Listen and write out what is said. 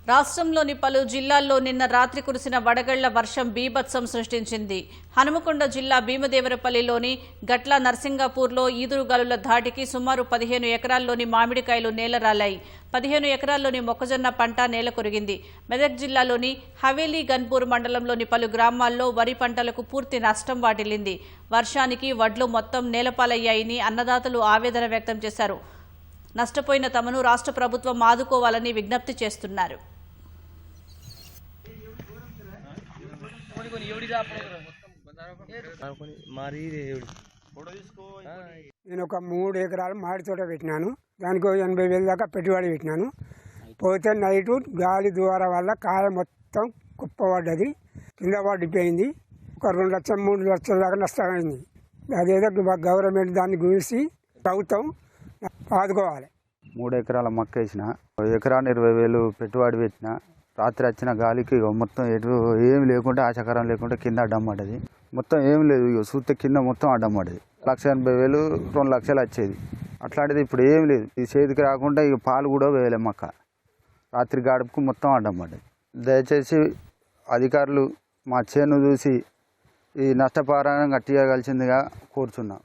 రాష్ట్రంలోని పలు జిల్లాల్లో నిన్న రాత్రి కురిసిన వడగళ్ల వర్షం బీభత్సం సృష్టించింది. హనుమకొండ జిల్లా భీమదేవరపల్లిలోని గట్ల నర్సింగాపూర్లో ఈదురుగాలుల ధాటికి సుమారు 15 ఎకరాల్లోని మామిడికాయలు నేలరాలాయి. 15 ఎకరాల్లోని మొక్కజొన్న పంట నేల కొరిగింది. మెదక్ జిల్లాలోని హవేలీ గన్పూర్ మండలంలోని పలు గ్రామాల్లో వరి పంటలకు పూర్తి నష్టం వాటిల్లింది. వర్షానికి వడ్లు మొత్తం నేలపాలయ్యాయని అన్నదాతలు ఆవేదన వ్యక్తం చేశారు. నష్టపోయిన తమను రాష్ట్ర ప్రభుత్వం ఆదుకోవాలని విజ్ఞప్తి చేస్తున్నారు. నేను ఒక 3 ఎకరాలు మామిడి తోట పెట్టినాను. దానికి 80,000 దాకా పెట్టుబడి పెట్టినాను. పోతే నైటు గాలి ద్వారా వల్ల కాయ మొత్తం కుప్పబడ్డది, కింద పడిపోయింది. ఒక 2 లక్షలు 3 లక్షల దాకా నష్టమైంది. అదేదో గవర్నమెంట్ దాన్ని గురించి ప్రభుత్వం ఆదుకోవాలి. 3 ఎకరాల మక్క వేసిన, ఎకరాన్ని 20,000 పెట్టుబడి పెట్టిన. రాత్రి వచ్చిన గాలికి మొత్తం ఏం లేకుండా ఆశకరం లేకుండా కింద అడ్డం పడ్డది. మొత్తం ఏం లేదు, చూస్తే కింద మొత్తం అడ్డం పడ్డది. 1,80,000 2 లక్షలు వచ్చేది. అట్లాంటిది ఇప్పుడు ఏం లేదు. ఈ చేతికి రాకుండా ఇక పాలు కూడా వేయలే మక్క. రాత్రి గాడుపుకు మొత్తం అడ్డం పడ్డది. దయచేసి అధికారులు మా చేను చూసి ఈ నష్టపరిహారం గట్టిగా కలిసిందిగా కోరుచున్నాం.